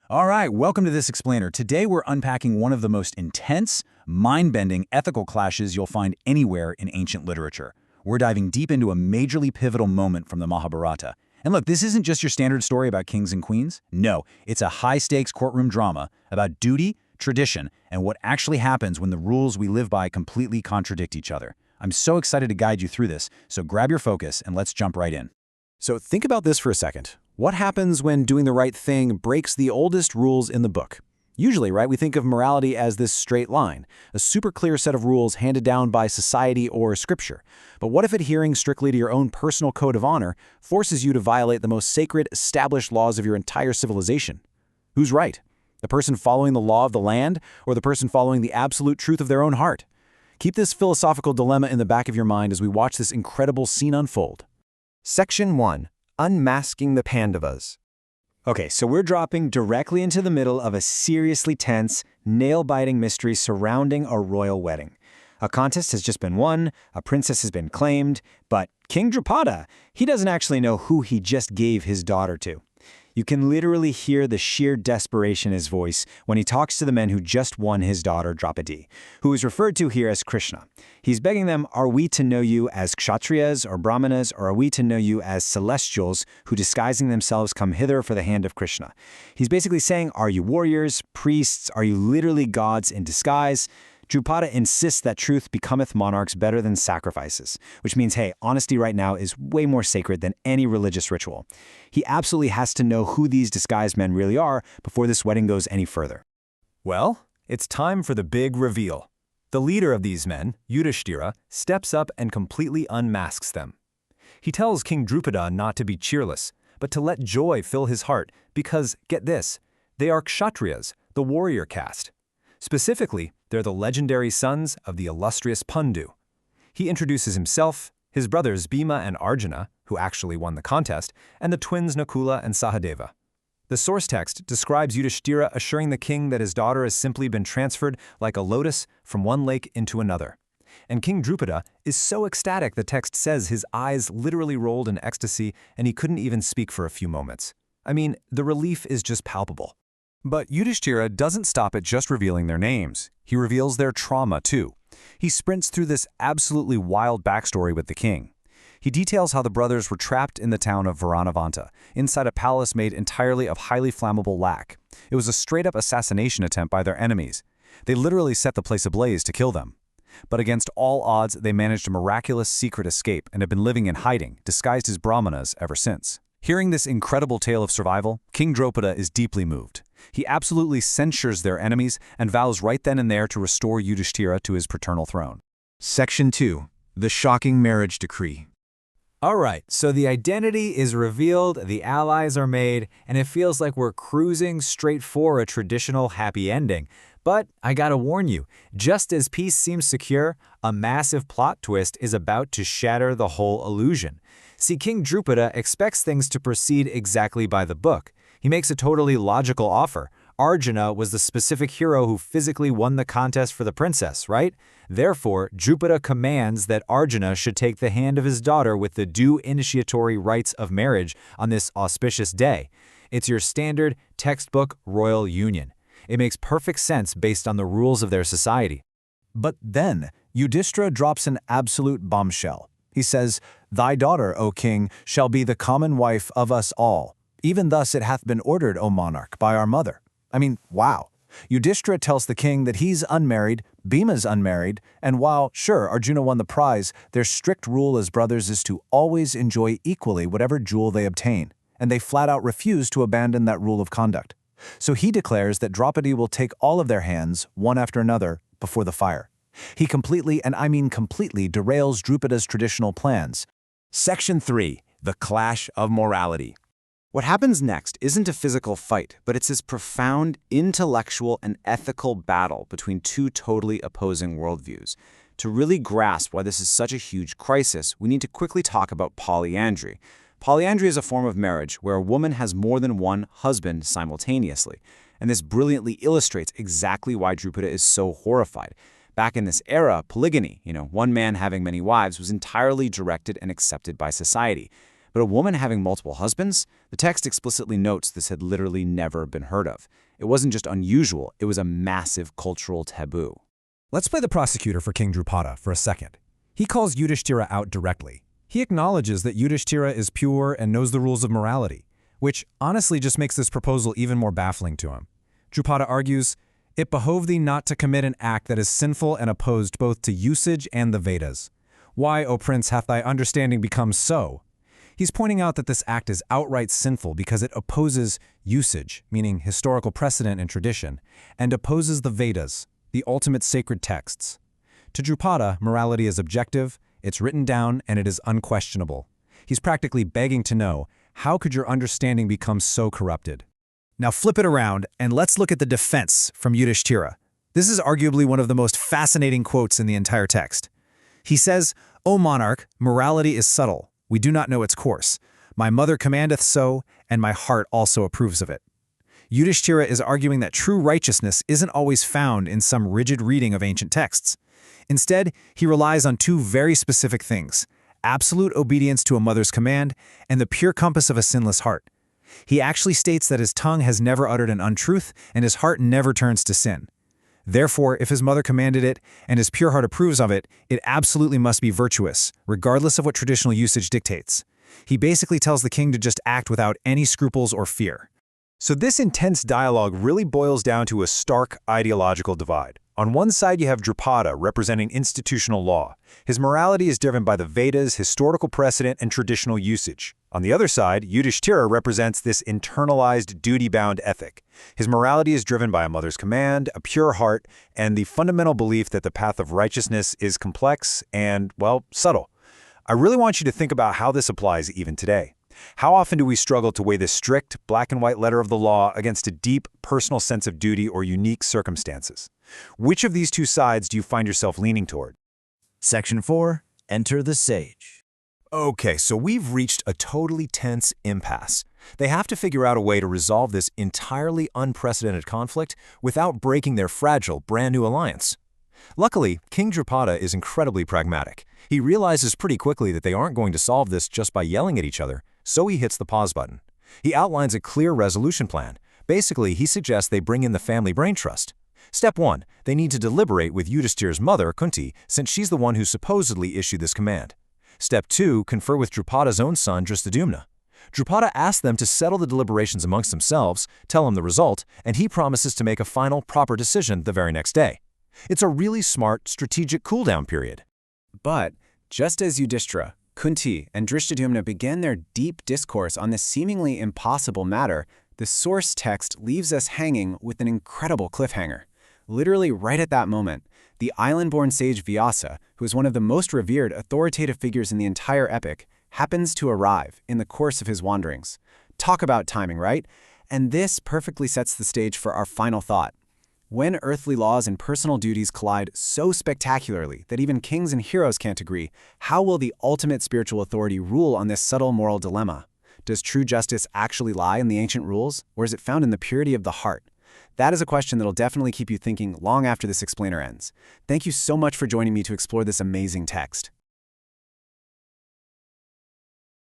All right, welcome to This Explainer. Today we're unpacking one of the most intense, mind-bending ethical clashes you'll find anywhere in ancient literature. We're diving deep into a majorly pivotal moment from the Mahabharata. And look, this isn't just your standard story about kings and queens. No, it's a high-stakes courtroom drama about duty, tradition, and what actually happens when the rules we live by completely contradict each other. I'm so excited to guide you through this, so grab your focus and let's jump right in. So think about this for a second. What happens when doing the right thing breaks the oldest rules in the book? Usually, right, we think of morality as this straight line, a super clear set of rules handed down by society or scripture. But what if adhering strictly to your own personal code of honor forces you to violate the most sacred, established laws of your entire civilization? Who's right? The person following the law of the land or the person following the absolute truth of their own heart? Keep this philosophical dilemma in the back of your mind as we watch this incredible scene unfold. Section 1. Unmasking the Pandavas. Okay, so we're dropping directly into the middle of a seriously tense, nail-biting mystery surrounding a royal wedding. A contest has just been won, a princess has been claimed, but King Drupada, he doesn't actually know who he just gave his daughter to. You can literally hear the sheer desperation in his voice when he talks to the men who just won his daughter Draupadi, who is referred to here as Krishna. He's begging them, are we to know you as Kshatriyas or Brahmanas, or are we to know you as celestials who disguising themselves come hither for the hand of Krishna? He's basically saying, are you warriors, priests, are you literally gods in disguise? Drupada insists that truth becometh monarchs better than sacrifices, which means, hey, honesty right now is way more sacred than any religious ritual. He absolutely has to know who these disguised men really are before this wedding goes any further. Well, it's time for the big reveal. The leader of these men, Yudhishthira, steps up and completely unmasks them. He tells King Drupada not to be cheerless, but to let joy fill his heart because, get this, they are Kshatriyas, the warrior caste. Specifically, they're the legendary sons of the illustrious Pandu. He introduces himself, his brothers Bhima and Arjuna, who actually won the contest, and the twins Nakula and Sahadeva. The source text describes Yudhishthira assuring the king that his daughter has simply been transferred like a lotus from one lake into another. And King Drupada is so ecstatic the text says his eyes literally rolled in ecstasy and he couldn't even speak for a few moments. I mean, the relief is just palpable. But Yudhishthira doesn't stop at just revealing their names. He reveals their trauma, too. He sprints through this absolutely wild backstory with the king. He details how the brothers were trapped in the town of Varanavanta, inside a palace made entirely of highly flammable lac. It was a straight-up assassination attempt by their enemies. They literally set the place ablaze to kill them. But against all odds, they managed a miraculous secret escape and have been living in hiding, disguised as Brahmanas ever since. Hearing this incredible tale of survival, King Drupada is deeply moved. He absolutely censures their enemies and vows right then and there to restore Yudhishthira to his paternal throne. Section 2. The Shocking Marriage Decree. All right, so the identity is revealed, the allies are made, and it feels like we're cruising straight for a traditional happy ending. But I gotta warn you, just as peace seems secure, a massive plot twist is about to shatter the whole illusion. See, King Drupada expects things to proceed exactly by the book. He makes a totally logical offer. Arjuna was the specific hero who physically won the contest for the princess, right? Therefore, Drupada commands that Arjuna should take the hand of his daughter with the due initiatory rites of marriage on this auspicious day. It's your standard textbook royal union. It makes perfect sense based on the rules of their society. But then, Yudhishthira drops an absolute bombshell. He says, "Thy daughter, O king, shall be the common wife of us all. Even thus it hath been ordered, O monarch, by our mother." I mean, wow. Yudhishthira tells the king that he's unmarried, Bhima's unmarried, and while, sure, Arjuna won the prize, their strict rule as brothers is to always enjoy equally whatever jewel they obtain, and they flat out refuse to abandon that rule of conduct. So he declares that Draupadi will take all of their hands, one after another, before the fire. He completely, and I mean completely, derails Drupada's traditional plans. Section 3. The Clash of Morality. What happens next isn't a physical fight, but it's this profound intellectual and ethical battle between two totally opposing worldviews. To really grasp why this is such a huge crisis, we need to quickly talk about polyandry. Polyandry is a form of marriage where a woman has more than one husband simultaneously, and this brilliantly illustrates exactly why Drupada is so horrified. Back in this era, polygamy, one man having many wives, was entirely directed and accepted by society. But a woman having multiple husbands? The text explicitly notes this had literally never been heard of. It wasn't just unusual, it was a massive cultural taboo. Let's play the prosecutor for King Drupada for a second. He calls Yudhishthira out directly. He acknowledges that Yudhishthira is pure and knows the rules of morality, which honestly just makes this proposal even more baffling to him. Drupada argues, "It behoved thee not to commit an act that is sinful and opposed both to usage and the Vedas. Why, O prince, hath thy understanding become so?" He's pointing out that this act is outright sinful because it opposes usage, meaning historical precedent and tradition, and opposes the Vedas, the ultimate sacred texts. To Drupada, morality is objective, it's written down, and it is unquestionable. He's practically begging to know, how could your understanding become so corrupted? Now flip it around, and let's look at the defense from Yudhishthira. This is arguably one of the most fascinating quotes in the entire text. He says, "O monarch, morality is subtle. We do not know its course. My mother commandeth so, and my heart also approves of it." Yudhishthira is arguing that true righteousness isn't always found in some rigid reading of ancient texts. Instead, he relies on two very specific things: absolute obedience to a mother's command and the pure compass of a sinless heart. He actually states that his tongue has never uttered an untruth and his heart never turns to sin. Therefore, if his mother commanded it and his pure heart approves of it, it absolutely must be virtuous, regardless of what traditional usage dictates. He basically tells the king to just act without any scruples or fear. So this intense dialogue really boils down to a stark ideological divide. On one side, you have Drupada representing institutional law. His morality is driven by the Vedas, historical precedent, and traditional usage. On the other side, Yudhishthira represents this internalized, duty-bound ethic. His morality is driven by a mother's command, a pure heart, and the fundamental belief that the path of righteousness is complex and, well, subtle. I really want you to think about how this applies even today. How often do we struggle to weigh the strict, black-and-white letter of the law against a deep, personal sense of duty or unique circumstances? Which of these two sides do you find yourself leaning toward? Section 4. Enter the sage. Okay, so we've reached a totally tense impasse. They have to figure out a way to resolve this entirely unprecedented conflict without breaking their fragile, brand-new alliance. Luckily, King Drupada is incredibly pragmatic. He realizes pretty quickly that they aren't going to solve this just by yelling at each other, so he hits the pause button. He outlines a clear resolution plan. Basically, he suggests they bring in the family brain trust. Step 1. They need to deliberate with Yudhishthira's mother, Kunti, since she's the one who supposedly issued this command. Step 2. Confer with Drupada's own son, Dhrishtadyumna. Drupada asks them to settle the deliberations amongst themselves, tell him the result, and he promises to make a final, proper decision the very next day. It's a really smart, strategic cool-down period. But, just as Yudhishthira, Kunti, and Dhrishtadyumna began their deep discourse on this seemingly impossible matter, the source text leaves us hanging with an incredible cliffhanger. Literally right at that moment, the island-born sage Vyasa, who is one of the most revered authoritative figures in the entire epic, happens to arrive in the course of his wanderings. Talk about timing, right? And this perfectly sets the stage for our final thought. When earthly laws and personal duties collide so spectacularly that even kings and heroes can't agree, how will the ultimate spiritual authority rule on this subtle moral dilemma? Does true justice actually lie in the ancient rules, or is it found in the purity of the heart? That is a question that'll definitely keep you thinking long after this explainer ends. Thank you so much for joining me to explore this amazing text.